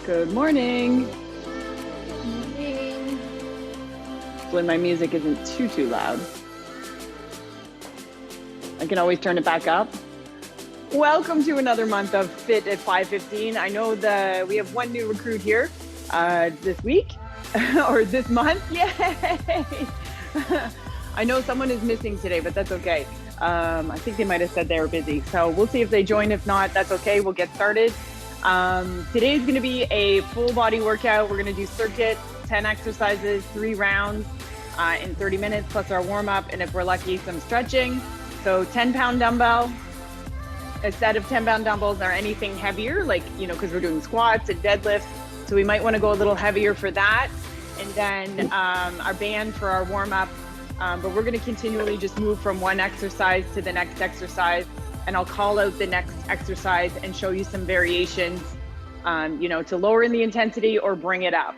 Good morning. Morning. Hopefully my music isn't too loud. I can always turn it back up. Welcome to another month of Fit at 5:15. I know we have one new recruit here this week or this month. Yay! I know someone is missing today, but that's okay. I think they might have said they were busy. So we'll see if they join. If not, that's okay. We'll get started. Today's going to be a full body workout. We're going to do circuit, 10 exercises, 3 rounds in 30 minutes, plus our warm up. And if we're lucky, some stretching. So 10-pound dumbbell, a set of 10-pound dumbbells or anything heavier, like, because we're doing squats and deadlifts. So we might want to go a little heavier for that. And then our band for our warm up. But we're going to continually just move from one exercise to the next exercise. And I'll call out the next exercise and show you some variations, to lower in the intensity or bring it up.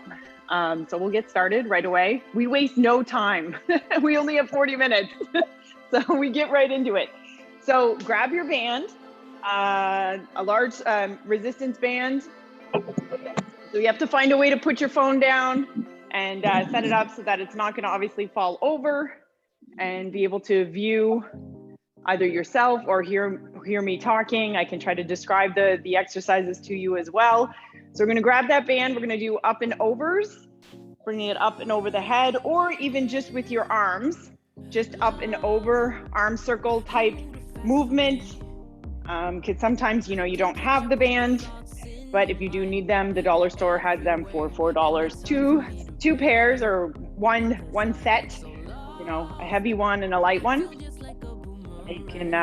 So we'll get started right away. We waste no time. We only have 40 minutes. So we get right into it. So grab your band, a large resistance band. So you have to find a way to put your phone down and set it up so that it's not going to obviously fall over, and be able to view either yourself or hear me talking. I can try to describe the exercises to you as well. So we're going to grab that band. We're going to do up and overs, bringing it up and over the head, or even just with your arms, just up and over, arm circle type movement. Because sometimes, you don't have the band, but if you do need them, the dollar store has them for $4. Two pairs or one set, a heavy one and a light one. You can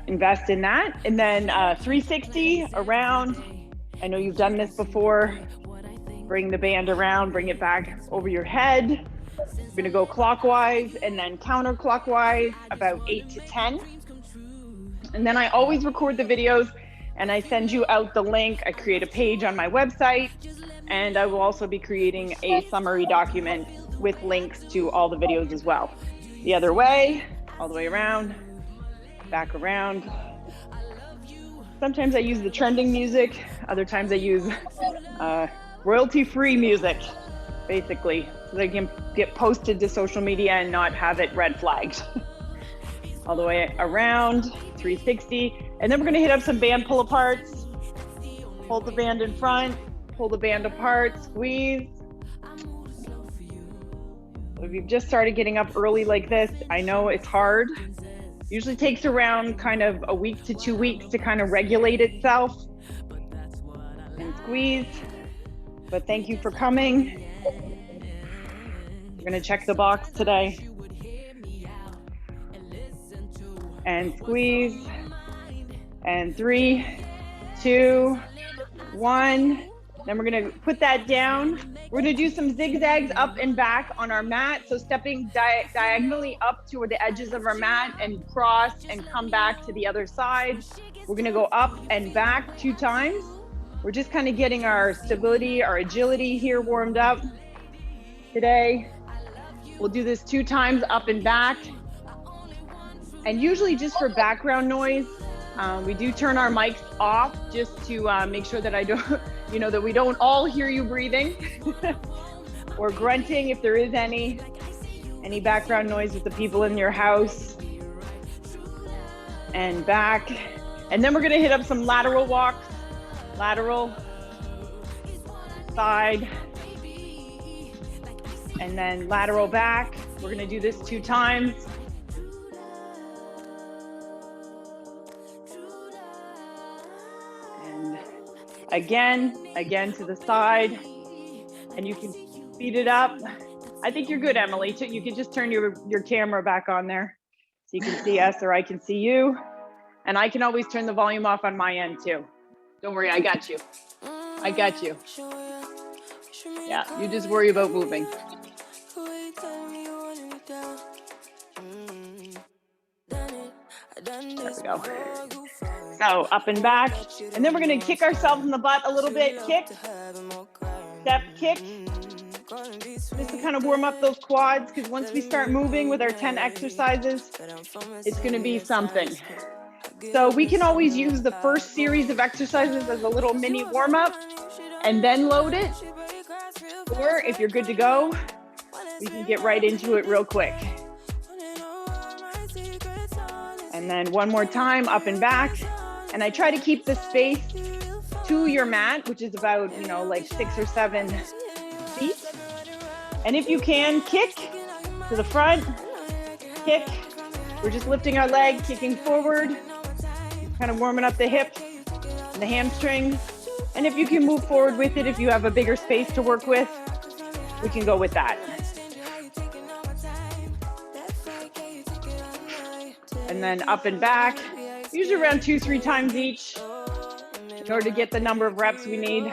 invest in that. And then 360 around. I know you've done this before. Bring the band around, bring it back over your head. We're going to go clockwise and then counterclockwise, about 8 to 10. And then I always record the videos and I send you out the link. I create a page on my website, and I will also be creating a summary document with links to all the videos as well. The other way, all the way around, back around. Sometimes I use the trending music. Other times I use royalty-free music, basically, so they can get posted to social media and not have it red flagged. All the way around, 360. And then we're gonna hit up some band pull aparts. Hold the band in front, pull the band apart, squeeze. If you've just started getting up early like this, I know it's hard. Usually takes around kind of a week to 2 weeks to kind of regulate itself. And squeeze. But thank you for coming. We're gonna check the box today. And squeeze. And 3, 2, 1. Then we're gonna put that down. We're gonna do some zigzags up and back on our mat. So stepping diagonally up to the edges of our mat and cross and come back to the other side. We're gonna go up and back 2 times. We're just kind of getting our stability, our agility here warmed up today. We'll do this 2 times up and back. And usually just for background noise, we do turn our mics off just to make sure that that we don't all hear you breathing or grunting if there is any background noise with the people in your house. And back. And then we're gonna hit up some lateral walks, lateral, side, and then lateral back. We're gonna do this 2 times. Again to the side, and you can speed it up. I think you're good, Emily. You can just turn your camera back on there so you can see us or I can see you. And I can always turn the volume off on my end too. Don't worry, I got you. Yeah, you just worry about moving. There we go. So up and back, and then we're gonna kick ourselves in the butt a little bit. Kick, step, kick. Just to kind of warm up those quads, because once we start moving with our 10 exercises, it's gonna be something. So we can always use the first series of exercises as a little mini warm up. and then load it. Or if you're good to go, we can get right into it real quick. And then one more time, up and back. And I try to keep the space to your mat, which is about, like 6 or 7 feet. And if you can, kick to the front, kick. We're just lifting our leg, kicking forward, kind of warming up the hips and the hamstrings. And if you can move forward with it, if you have a bigger space to work with, we can go with that. And then up and back, usually around 2-3 times each in order to get the number of reps we need.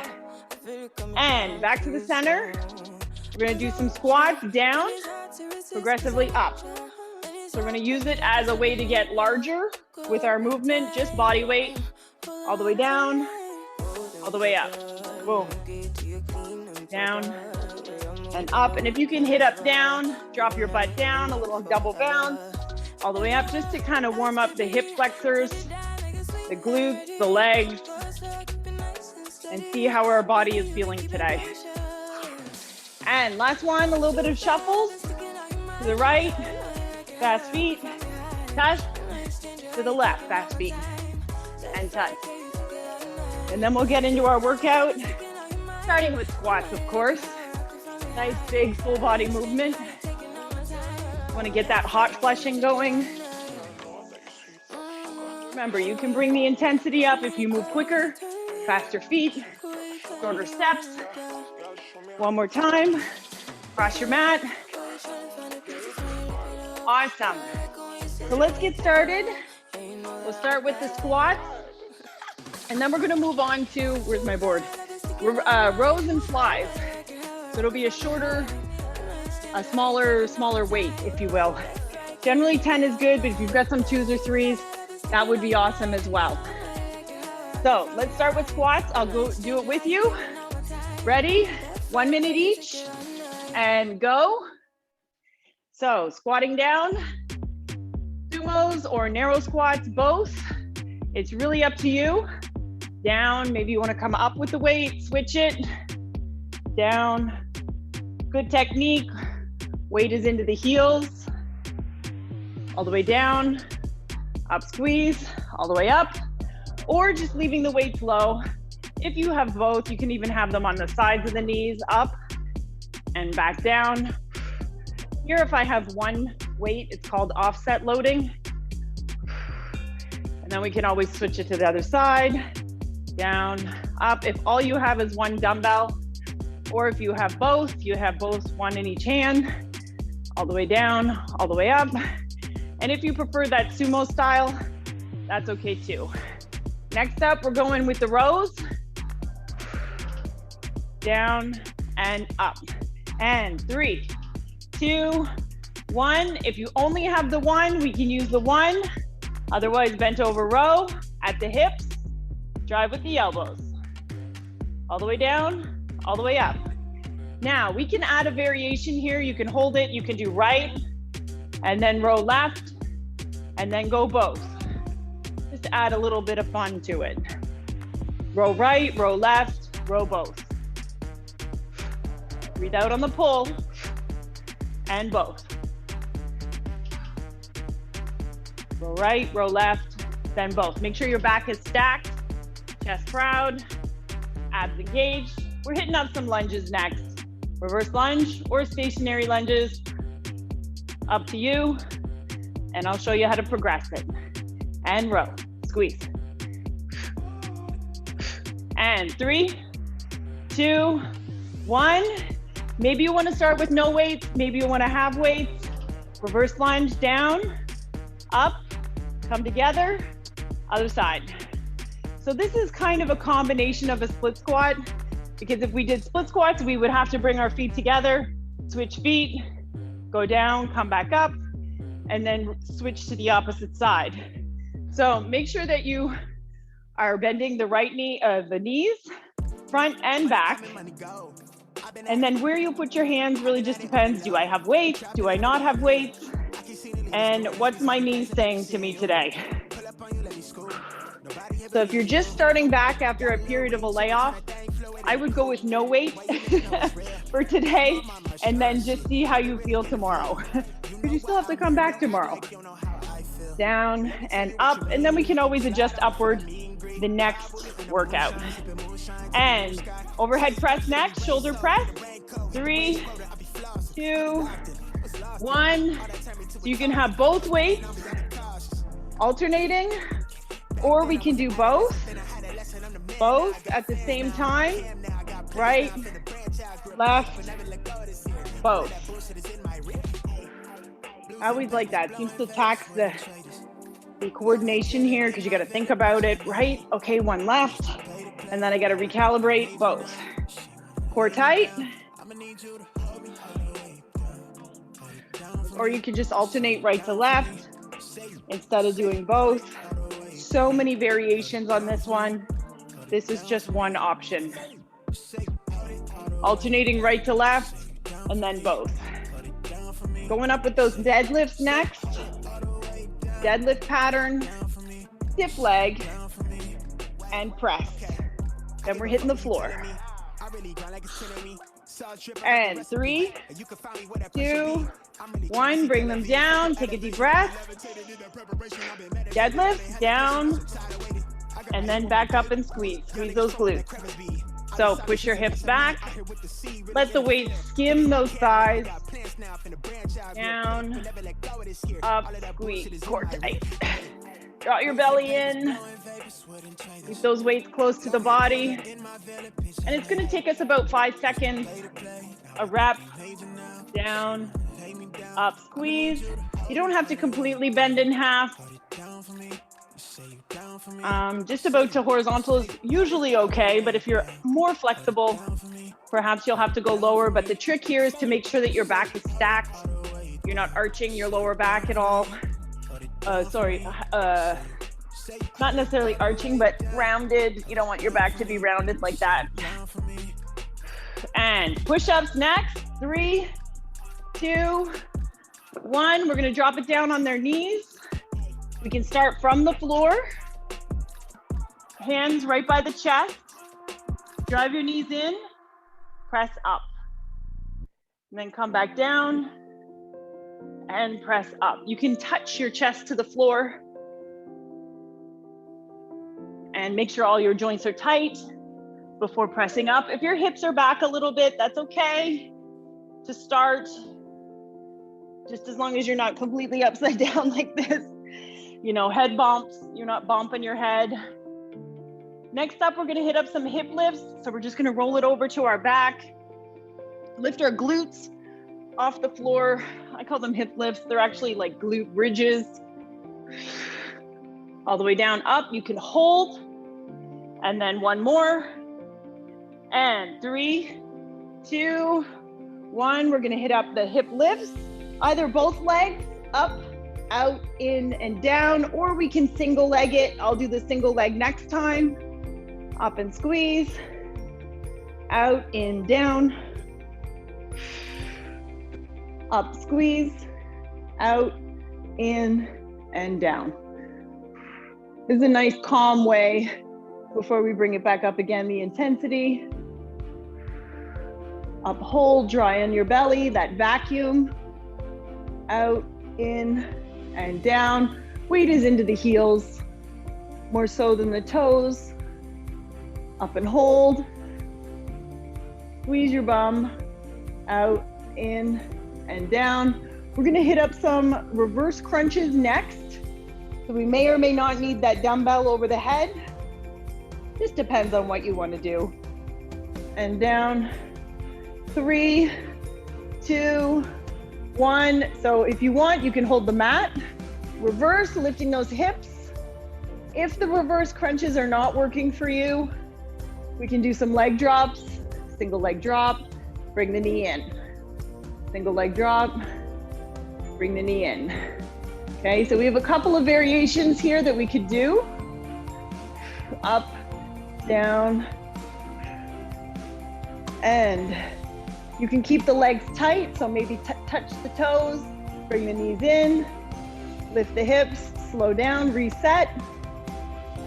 And back to the center. We're gonna do some squats down, progressively up. So we're gonna use it as a way to get larger with our movement, just body weight, all the way down, all the way up. Boom. Down and up. And if you can hit up, down, drop your butt down, a little double bounce, all the way up, just to kind of warm up the hip flexors, the glutes, the legs, and see how our body is feeling today. And last one, a little bit of shuffles to the right, fast feet, touch, to the left, fast feet, and touch. And then we'll get into our workout, starting with squats, of course. Nice big full body movement. Want to get that hot flushing going. Remember, you can bring the intensity up if you move quicker, faster feet, shorter steps. One more time, cross your mat. Awesome. So let's get started. We'll start with the squats, and then we're gonna move on to, where's my board? Rows and flies. So it'll be a shorter, a smaller weight, if you will. Generally 10 is good, but if you've got some 2s or 3s, that would be awesome as well. So let's start with squats. I'll go do it with you. Ready? 1 minute each, and go. So squatting down, sumos or narrow squats, both. It's really up to you. Down, maybe you wanna come up with the weight, switch it. Down, good technique. Weight is into the heels, all the way down, up squeeze, all the way up, or just leaving the weights low. If you have both, you can even have them on the sides of the knees, up and back down. Here, if I have one weight, it's called offset loading. And then we can always switch it to the other side, down, up. If all you have is one dumbbell, or if you have both, one in each hand, all the way down, all the way up. And if you prefer that sumo style, that's okay too. Next up, we're going with the rows. Down and up. And 3, 2, 1. If you only have the one, we can use the one. Otherwise, bent over row at the hips. Drive with the elbows. All the way down, all the way up. Now, we can add a variation here. You can hold it, you can do right, and then row left, and then go both. Just add a little bit of fun to it. Row right, row left, row both. Breathe out on the pull, and both. Row right, row left, then both. Make sure your back is stacked, chest proud, abs engaged. We're hitting up some lunges next. Reverse lunge or stationary lunges, up to you. And I'll show you how to progress it. And row, squeeze. And 3, 2, 1. Maybe you want to start with no weights. Maybe you want to have weights. Reverse lunge, down, up, come together, other side. So this is kind of a combination of a split squat, because if we did split squats, we would have to bring our feet together, switch feet, go down, come back up, and then switch to the opposite side. So make sure that you are bending the right knee, the knees, front and back. And then where you put your hands really just depends. Do I have weights? Do I not have weights? And what's my knee saying to me today? So if you're just starting back after a period of a layoff, I would go with no weight for today, and then just see how you feel tomorrow. Because you still have to come back tomorrow. Down and up, and then we can always adjust upward the next workout. And overhead press next, shoulder press. 3, 2, 1. So you can have both weights alternating, or we can do both at the same time. Right, left, both. I always like that. Seems to tax the coordination here, because you got to think about it, right? Okay, one left, and then I got to recalibrate both. Core tight. Or you can just alternate right to left instead of doing both. So many variations on this one. This is just one option. Alternating right to left, and then both. Going up with those deadlifts next. Deadlift pattern, stiff leg, and press. Then we're hitting the floor. And 3, 2, 1, bring them down, take a deep breath. Deadlift, down, and then back up and squeeze. Squeeze those glutes. So push your hips back. Let the weight skim those thighs. Down, up, squeeze, core tight. Draw your belly in. Keep those weights close to the body. And it's gonna take us about 5 seconds. A rep, down, up, squeeze. You don't have to completely bend in half. Just about to horizontal is usually okay, but if you're more flexible, perhaps you'll have to go lower. But the trick here is to make sure that your back is stacked. You're not arching your lower back at all. Not necessarily arching, but rounded. You don't want your back to be rounded like that. And push-ups next. 3, 2, 1. We're gonna drop it down on their knees. We can start from the floor. Hands right by the chest. Drive your knees in, press up. And then come back down and press up. You can touch your chest to the floor and make sure all your joints are tight before pressing up. If your hips are back a little bit, that's okay to start, just as long as you're not completely upside down like this. You know, head bumps, you're not bumping your head. Next up, we're gonna hit up some hip lifts. So we're just gonna roll it over to our back, lift our glutes off the floor. I call them hip lifts. They're actually like glute bridges. All the way down, up, you can hold. And then one more. And 3, 2, 1. We're gonna hit up the hip lifts, either both legs, up, out, in, and down, or we can single leg it. I'll do the single leg next time. Up and squeeze, out, in, down, up, squeeze, out, in, and down. This is a nice calm way before we bring it back up again, the intensity. Up, hold, dry on your belly, that vacuum. Out, in, and down. Weight is into the heels, more so than the toes. Up and hold. Squeeze your bum. Out, in, and down. We're gonna hit up some reverse crunches next. So we may or may not need that dumbbell over the head. Just depends on what you want to do. And down. 3, 2, 1. So if you want, you can hold the mat. Reverse, lifting those hips. If the reverse crunches are not working for you, we can do some leg drops. Single leg drop, bring the knee in. Single leg drop, bring the knee in. Okay, so we have a couple of variations here that we could do. Up, down, and you can keep the legs tight, so maybe touch the toes, bring the knees in, lift the hips, slow down, reset.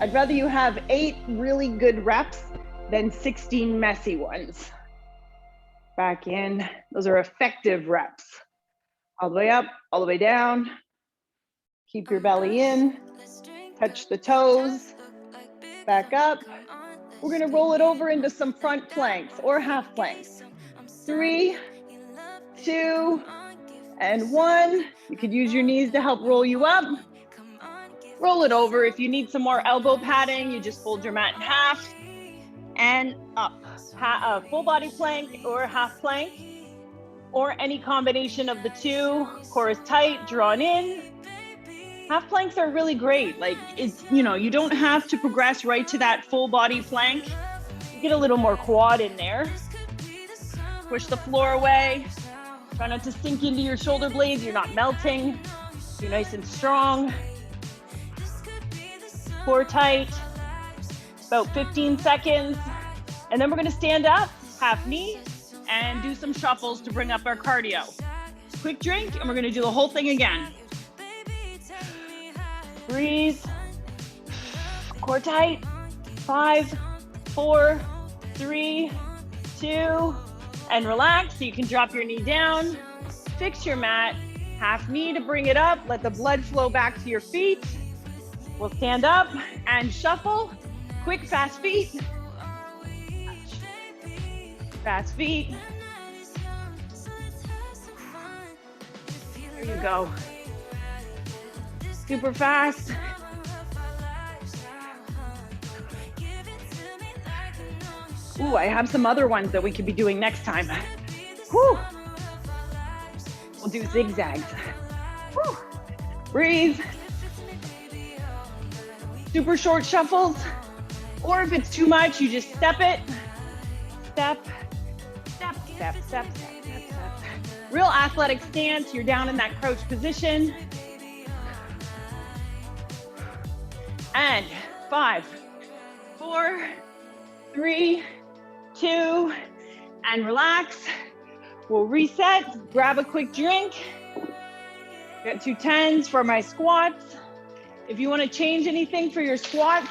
I'd rather you have 8 really good reps then 16 messy ones. Back in. Those are effective reps. All the way up, all the way down. Keep your belly in. Touch the toes. Back up. We're gonna roll it over into some front planks or half planks. 3, 2, and 1. You could use your knees to help roll you up. Roll it over. If you need some more elbow padding, you just fold your mat in half and up. Full body plank or half plank, or any combination of the two. Core is tight, drawn in. Half planks are really great. Like, it's, you know, you don't have to progress right to that full body plank. You get a little more quad in there. Push the floor away. Try not to sink into your shoulder blades. You're not melting. You're nice and strong. Core tight. About 15 seconds. And then we're gonna stand up, half knee, and do some shuffles to bring up our cardio. Quick drink, and we're gonna do the whole thing again. Breathe. Core tight. 5, 4, 3, 2, and relax. So you can drop your knee down. Fix your mat. Half knee to bring it up. Let the blood flow back to your feet. We'll stand up and shuffle. Quick, fast feet. Fast feet. There you go. Super fast. Ooh, I have some other ones that we could be doing next time. Whew. We'll do zigzags. Whew. Breathe. Super short shuffles. Or if it's too much, you just step it. Step, step, step, step, step, step, step. Real athletic stance. You're down in that crouch position. And 5, 4, 3, 2, and relax. We'll reset, grab a quick drink. Got 2 10s for my squats. If you want to change anything for your squats,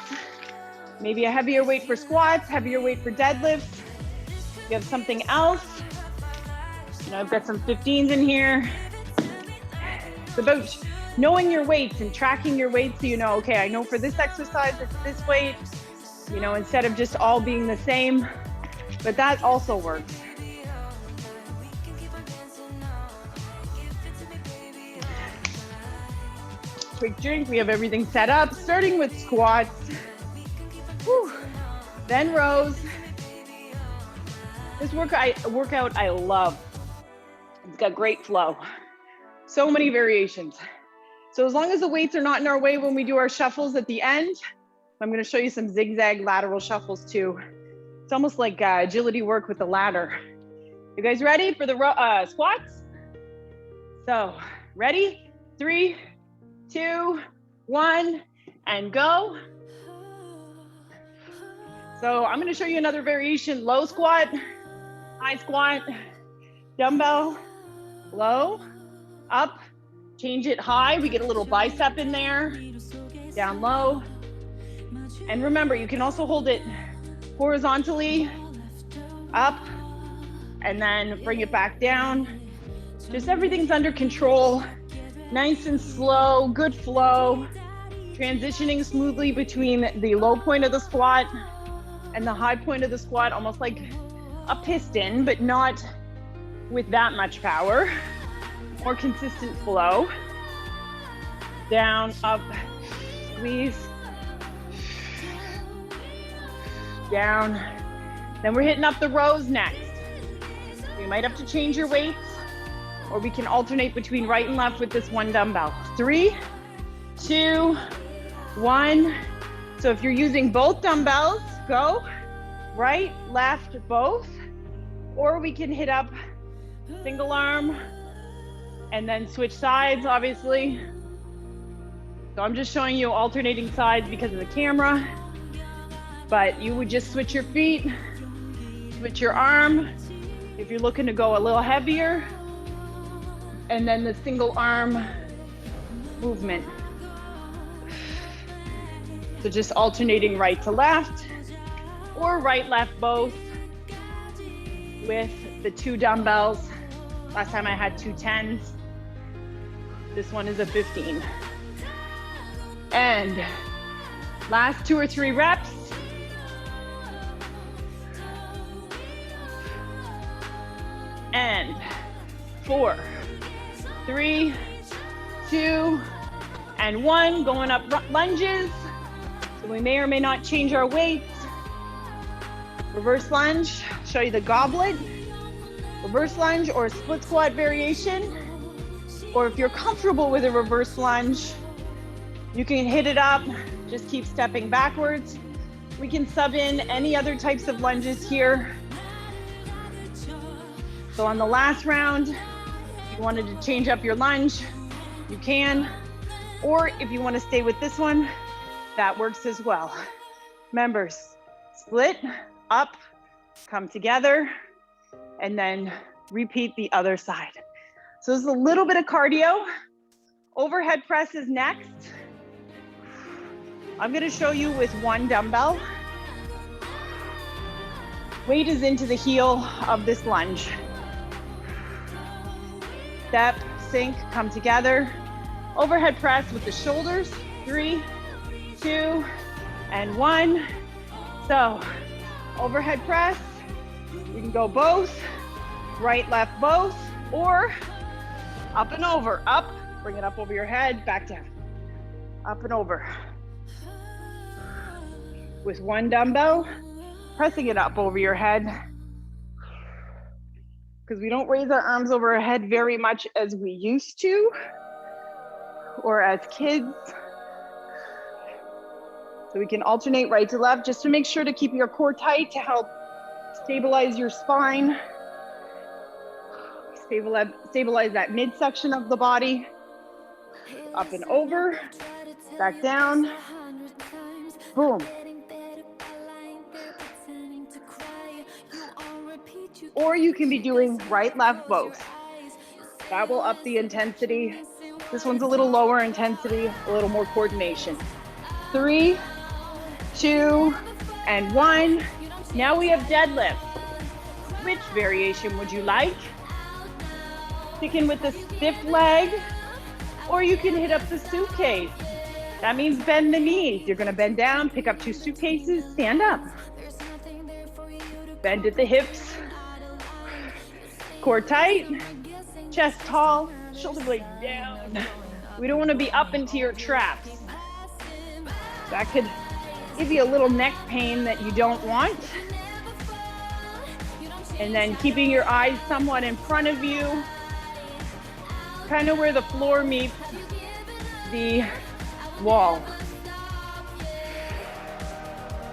maybe a heavier weight for squats, heavier weight for deadlifts. If you have something else, you know, I've got some 15s in here. It's about knowing your weights and tracking your weights so you know, okay, I know for this exercise, it's this weight, you know, instead of just all being the same, but that also works. Quick drink, we have everything set up, starting with squats, whew. Then rows. This workout I love. It's got great flow. So many variations. So as long as the weights are not in our way when we do our shuffles at the end, I'm gonna show you some zigzag lateral shuffles too. It's almost like agility work with the ladder. You guys ready for the squats? So, ready? 3, 2, 1, and go. So I'm gonna show you another variation, low squat, high squat, dumbbell, low, up, change it high, we get a little bicep in there, down low. And remember, you can also hold it horizontally, up, and then bring it back down. Just everything's under control, nice and slow, good flow, transitioning smoothly between the low point of the squat and the high point of the squat, almost like a piston, but not with that much power. More consistent flow. Down, up, squeeze. Down. Then we're hitting up the rows next. You might have to change your weights, or we can alternate between right and left with this one dumbbell. 3, 2, 1. So if you're using both dumbbells, go right, left, both, or we can hit up single arm and then switch sides, obviously. So I'm just showing you alternating sides because of the camera, but you would just switch your feet, switch your arm if you're looking to go a little heavier, and then the single arm movement. So just alternating right to left, or right, left, both with the 2 dumbbells. Last time I had 2 10s. This one is a 15. And last 2 or 3 reps. And 4, 3, 2, and 1. Going up lunges. So we may or may not change our weights. Reverse lunge, show you the goblet. Reverse lunge or split squat variation. Or if you're comfortable with a reverse lunge, you can hit it up, just keep stepping backwards. We can sub in any other types of lunges here. So on the last round, if you wanted to change up your lunge, you can. Or if you want to stay with this one, that works as well. Remember, split, up, come together, and then repeat the other side. So this is a little bit of cardio. Overhead press is next. I'm going to show you with 1 dumbbell. Weight is into the heel of this lunge. Step, sink, come together. Overhead press with the shoulders. 3, 2, and 1. So overhead press, we can go both, right, left, both, or up and over, up, bring it up over your head, back down, up and over. With 1 dumbbell, pressing it up over your head, because we don't raise our arms over our head very much as we used to, or as kids. So we can alternate right to left, just to make sure to keep your core tight to help stabilize your spine. Stabilize that midsection of the body. Up and over, back down, boom. Or you can be doing right, left, both. That will up the intensity. This one's a little lower intensity, a little more coordination. 3, 2, and 1. Now we have deadlift. Which variation would you like? Sticking with the stiff leg, or you can hit up the suitcase. That means bend the knees. You're gonna bend down, pick up 2 suitcases, stand up. Bend at the hips. Core tight, chest tall, shoulder blades down. We don't wanna be up into your traps. That could give you a little neck pain that you don't want. And then keeping your eyes somewhat in front of you, kind of where the floor meets the wall.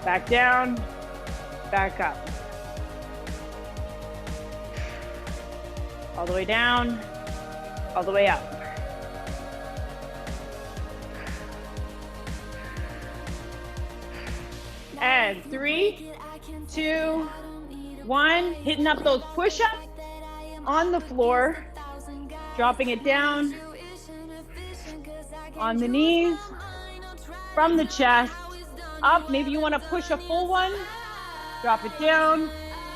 Back down, back up. All the way down, all the way up. And 3, 2, 1. Hitting up those push-ups on the floor, dropping it down on the knees, from the chest, up. Maybe you want to push a full one, drop it down,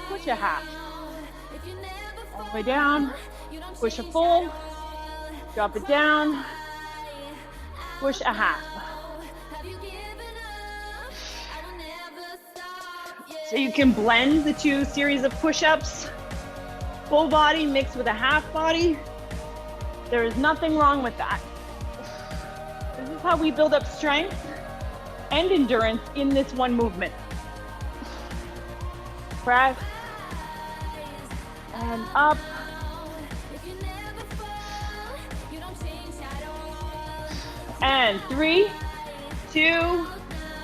push a half. All the way down, push a full, drop it down, push a half. So you can blend the 2 series of push-ups, full body mixed with a half body. There is nothing wrong with that. This is how we build up strength and endurance in this one movement. Press and up. And 3, 2,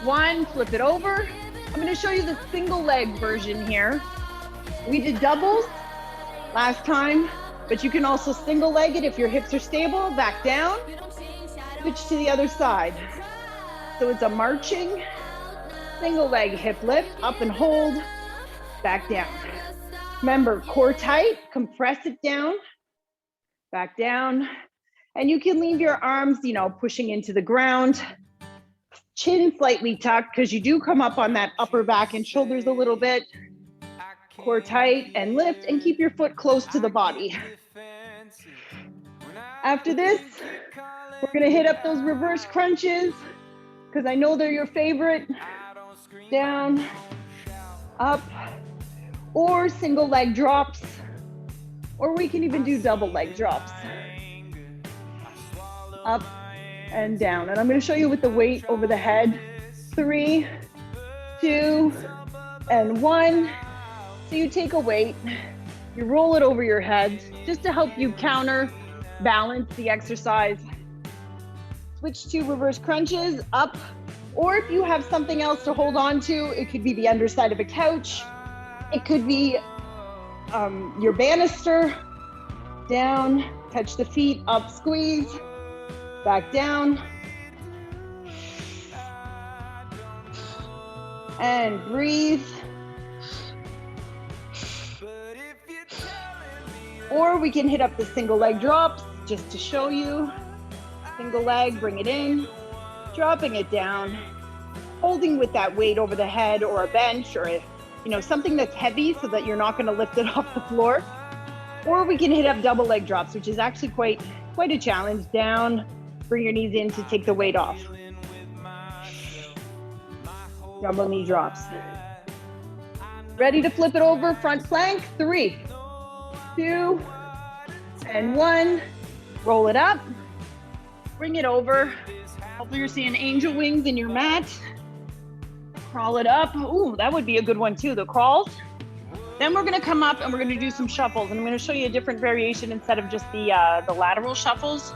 1, flip it over. I'm gonna show you the single leg version here. We did doubles last time, but you can also single leg it if your hips are stable, back down, switch to the other side. So it's a marching single leg hip lift, up and hold, back down. Remember, core tight, compress it down, back down. And you can leave your arms, pushing into the ground, Chin slightly tucked because you do come up on that upper back and shoulders a little bit. Core tight and lift and keep your foot close to the body. After this, we're gonna hit up those reverse crunches because I know they're your favorite. Down, up, or single leg drops, or we can even do double leg drops. Up and down. And I'm gonna show you with the weight over the head. 3, 2, and 1. So you take a weight, you roll it over your head just to help you counterbalance the exercise. Switch to reverse crunches, up, or if you have something else to hold on to, it could be the underside of a couch, it could be your banister, down, touch the feet, up, squeeze, back down, and breathe. Or we can hit up the single leg drops just to show you. Single leg, bring it in, dropping it down, holding with that weight over the head or a bench or something that's heavy so that you're not going to lift it off the floor. Or we can hit up double leg drops, which is actually quite a challenge. Down, bring your knees in to take the weight off. Double knee drops. Ready to flip it over, front plank. 3, 2, and 1. Roll it up, bring it over. Hopefully you're seeing angel wings in your mat. Crawl it up. Ooh, that would be a good one too, the crawls. Then we're gonna come up and we're gonna do some shuffles, and I'm gonna show you a different variation instead of just the lateral shuffles.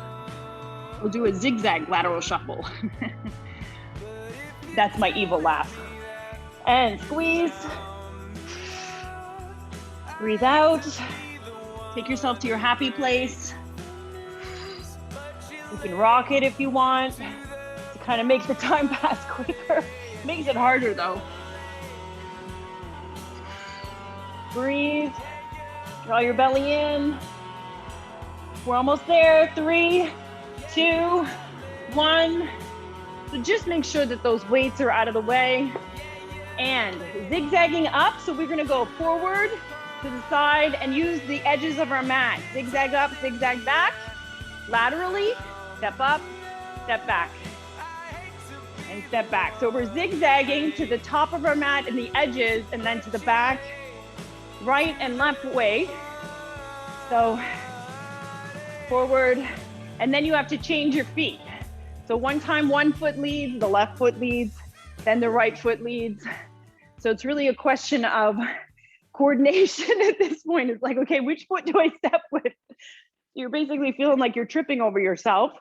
We'll do a zigzag lateral shuffle. That's my evil laugh. And squeeze. Breathe out. Take yourself to your happy place. You can rock it if you want to kind of make the time pass quicker. Makes it harder though. Breathe. Draw your belly in. We're almost there. 3, 2, 1. So just make sure that those weights are out of the way. And zigzagging up. So we're going to go forward to the side and use the edges of our mat. Zigzag up, zigzag back. Laterally. Step up, step back, and step back. So we're zigzagging to the top of our mat and the edges, and then to the back, right and left way. So forward, and then you have to change your feet. So one time one foot leads, the left foot leads, then the right foot leads. So it's really a question of coordination at this point. It's like, okay, which foot do I step with? You're basically feeling like you're tripping over yourself,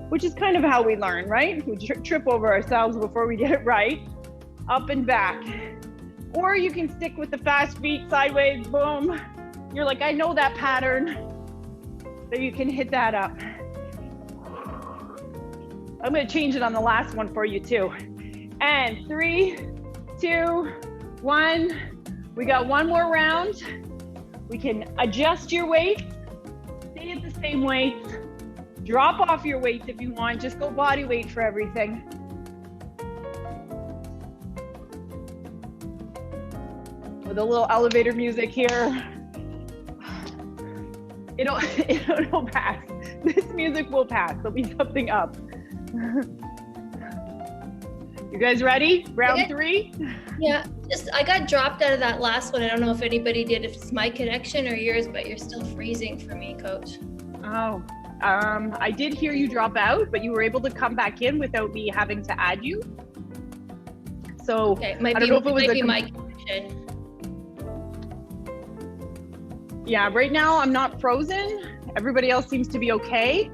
which is kind of how we learn, right? We trip over ourselves before we get it right. Up and back. Or you can stick with the fast feet, sideways, boom. You're like, I know that pattern. So you can hit that up. I'm gonna change it on the last one for you too. And 3, 2, 1. We got one more round. We can adjust your weight. Stay at the same weights. Drop off your weights if you want. Just go body weight for everything. With a little elevator music here. It'll pass. This music will pass. There'll be something up. You guys ready? Round 3? Yeah, I got dropped out of that last one. I don't know if anybody did, if it's my connection or yours, but you're still freezing for me, coach. Oh, I did hear you drop out, but you were able to come back in without me having to add you. So okay, I don't know if it was my connection. Yeah, right now I'm not frozen. Everybody else seems to be okay.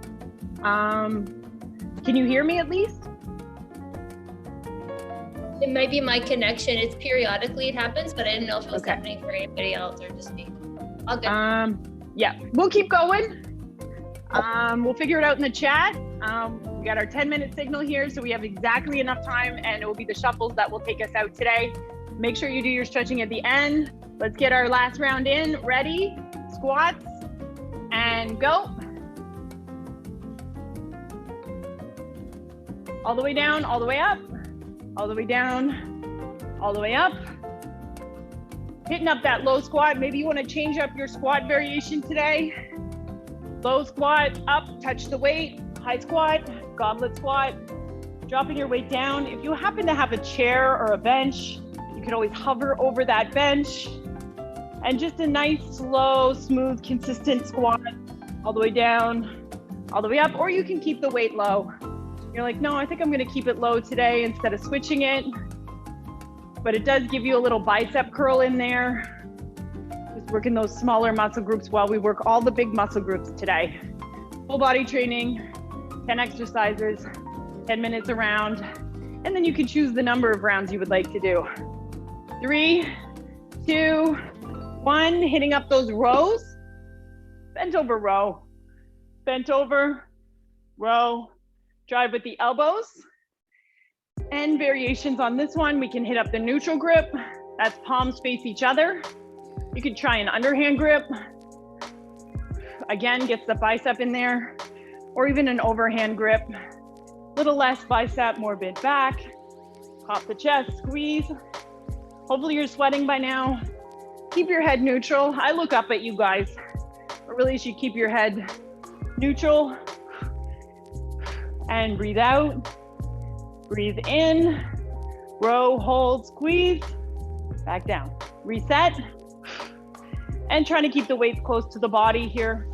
Can you hear me at least? It might be my connection. It's periodically it happens, but I didn't know if it was happening for anybody else or just me. All good. Yeah, we'll keep going. We'll figure it out in the chat. We got our 10-minute signal here, so we have exactly enough time, and it will be the shuffles that will take us out today. Make sure you do your stretching at the end. Let's get our last round in. Ready? Squats and go. All the way down, all the way up. all the way down, all the way up. Hitting up that low squat. Maybe you want to change up your squat variation today. Low squat, up, touch the weight. High squat, goblet squat. Dropping your weight down. If you happen to have a chair or a bench, you can always hover over that bench. And just a nice, slow, smooth, consistent squat all the way down, all the way up, or you can keep the weight low. You're like, no, I think I'm gonna keep it low today instead of switching it. But it does give you a little bicep curl in there. Just working those smaller muscle groups while we work all the big muscle groups today. Full body training, 10 exercises, 10 minutes a round. And then you can choose the number of rounds you would like to do. 3, 2, 1, hitting up those rows. Bent over row, bent over, row, drive with the elbows. And variations on this one, we can hit up the neutral grip. That's palms face each other. You can try an underhand grip. Again, gets the bicep in there, or even an overhand grip. Little less bicep, more bent back. Pop the chest, squeeze. Hopefully you're sweating by now. Keep your head neutral. I look up at you guys. But really, you should keep your head neutral and breathe out. Breathe in, row, hold, squeeze, back down. Reset, and trying to keep the weight close to the body here,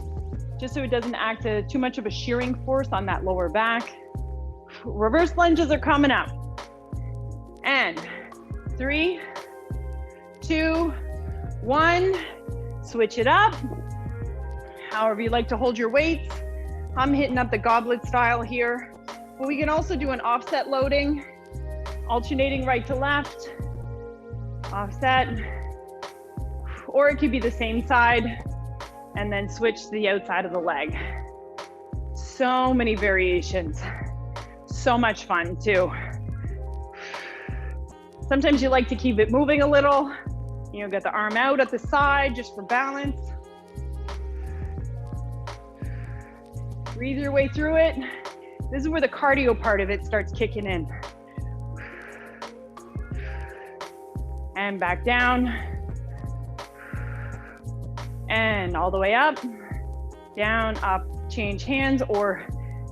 just so it doesn't act too much of a shearing force on that lower back. Reverse lunges are coming up. And 3, 2, 1, switch it up. However you like to hold your weights. I'm hitting up the goblet style here. But we can also do an offset loading, alternating right to left, offset, or it could be the same side and then switch to the outside of the leg. So many variations, so much fun too. Sometimes you like to keep it moving a little. You know, get the arm out at the side just for balance. Breathe your way through it. This is where the cardio part of it starts kicking in. And back down. And all the way up, down, up, change hands, or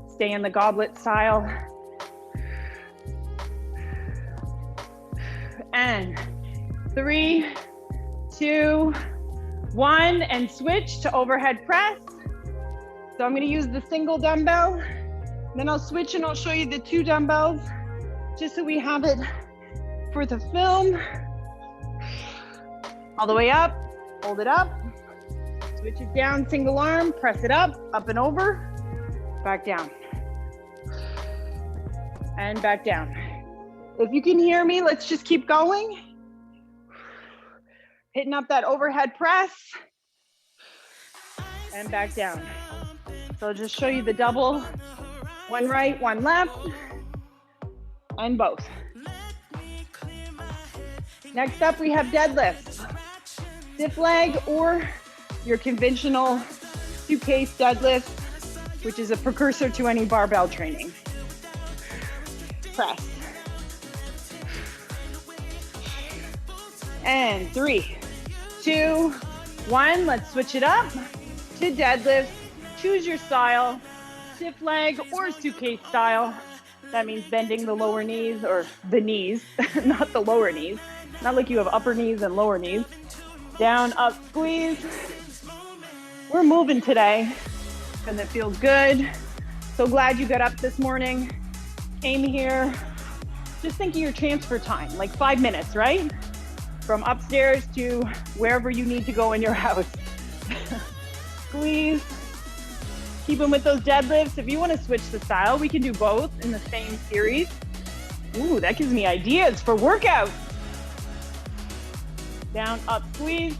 stay in the goblet style. And 3, 2, 1, and switch to overhead press. So I'm gonna use the single dumbbell, then I'll switch and I'll show you the 2 dumbbells, just so we have it for the film. All the way up, hold it up, switch it down, single arm, press it up and over, back down, and back down. If you can hear me, let's just keep going. Hitting up that overhead press, and back down. So I'll just show you the double, 1 right, 1 left, and both. Next up, we have deadlifts. Stiff leg or your conventional suitcase deadlift, which is a precursor to any barbell training. Press. And 3, 2, 1, let's switch it up to deadlifts. Choose your style, stiff leg or suitcase style. That means bending the lower knees, or the knees, not the lower knees. Not like you have upper knees and lower knees. Down, up, squeeze. We're moving today because it feels good. So glad you got up this morning, came here. Just think of your transfer time, like 5 minutes, right? From upstairs to wherever you need to go in your house. Squeeze. Keep them with those deadlifts. If you want to switch the style, we can do both in the same series. Ooh, that gives me ideas for workouts. Down, up, squeeze.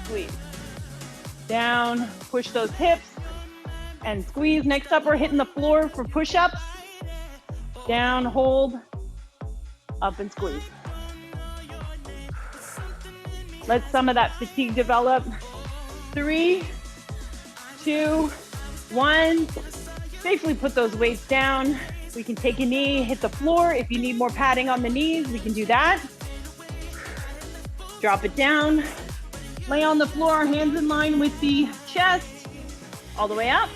Squeeze. Down, push those hips and squeeze. Next up, we're hitting the floor for push-ups. Down, hold, up and squeeze. Let some of that fatigue develop. 3, 2, 1. Safely put those weights down. We can take a knee, hit the floor. If you need more padding on the knees, we can do that. Drop it down. Lay on the floor, hands in line with the chest. All the way up.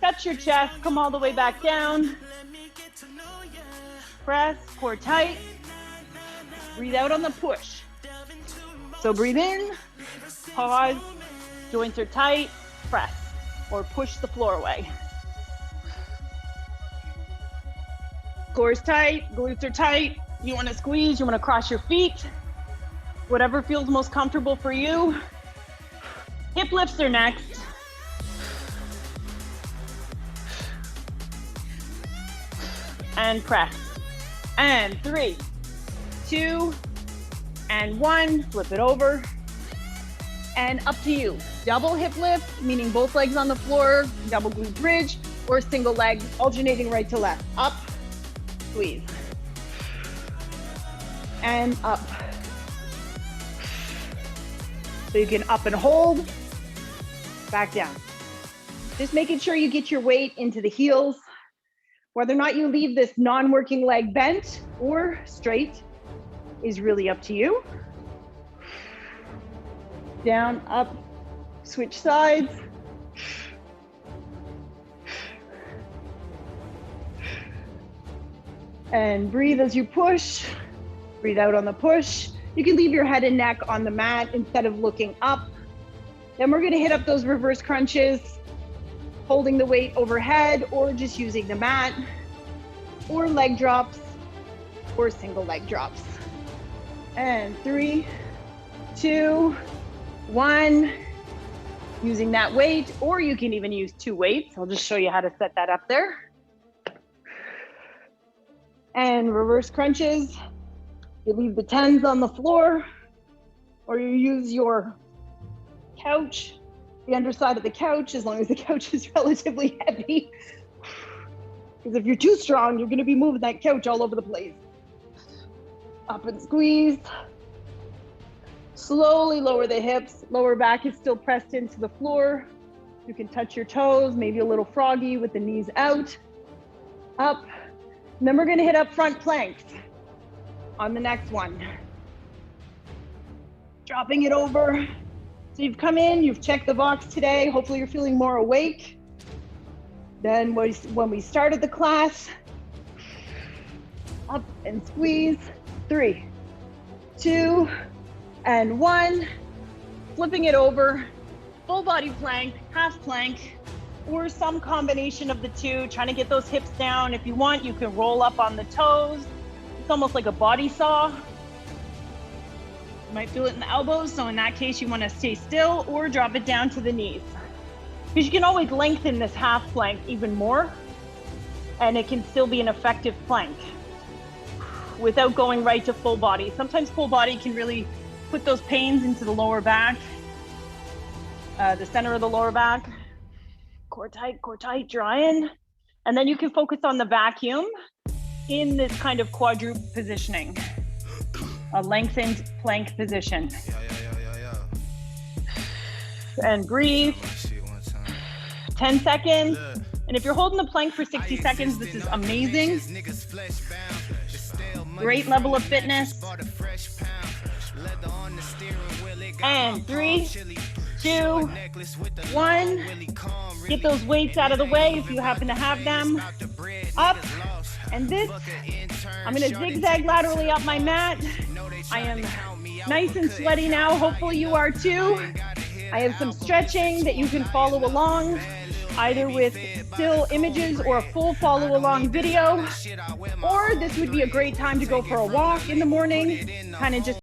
Touch your chest, come all the way back down. Press, core tight. Breathe out on the push. So breathe in, pause, joints are tight, press, or push the floor away. Core is tight, glutes are tight. You want to squeeze, you want to cross your feet. Whatever feels most comfortable for you. Hip lifts are next. And press. And 3, 2, and 1. Flip it over. And up to you. Double hip lift, meaning both legs on the floor, double glute bridge, or single leg, alternating right to left. Up, squeeze. And up. So you can up and hold, back down. Just making sure you get your weight into the heels. Whether or not you leave this non-working leg bent or straight is really up to you. Down, up, switch sides. And breathe as you push. Breathe out on the push. You can leave your head and neck on the mat instead of looking up. Then we're gonna hit up those reverse crunches, holding the weight overhead or just using the mat, or leg drops, or single leg drops. And 3, 2, 1. Using that weight, or you can even use 2 weights. I'll just show you how to set that up there. And reverse crunches. You leave the 10s on the floor, or you use your couch, the underside of the couch, as long as the couch is relatively heavy. Because if you're too strong, you're gonna be moving that couch all over the place. Up and squeeze. Slowly lower the hips. Lower back is still pressed into the floor. You can touch your toes, maybe a little froggy with the knees out. Up. And then we're gonna hit up front planks on the next one. Dropping it over. So you've come in, you've checked the box today. Hopefully you're feeling more awake than when we started the class. Up and squeeze. 3, 2, and 1. Flipping it over. Full body plank, half plank, or some combination of the two, trying to get those hips down. If you want, you can roll up on the toes. It's almost like a body saw. You might feel it in the elbows, so in that case, you want to stay still or drop it down to the knees. Because you can always lengthen this half plank even more, and it can still be an effective plank without going right to full body. Sometimes full body can really put those pains into the lower back, the center of the lower back. Core tight, draw in. And then you can focus on the vacuum in this kind of quadruped positioning, a lengthened plank position. And breathe. 10 seconds. And if you're holding the plank for 60 seconds, this is amazing. Great level of fitness. And 3, 2, 1. Get those weights out of the way if you happen to have them. Up. And this, I'm gonna zigzag laterally up my mat. I am nice and sweaty now. Hopefully you are too. I have some stretching that you can follow along, either with still images or a full follow along video. Or this would be a great time to go for a walk in the morning, kind of just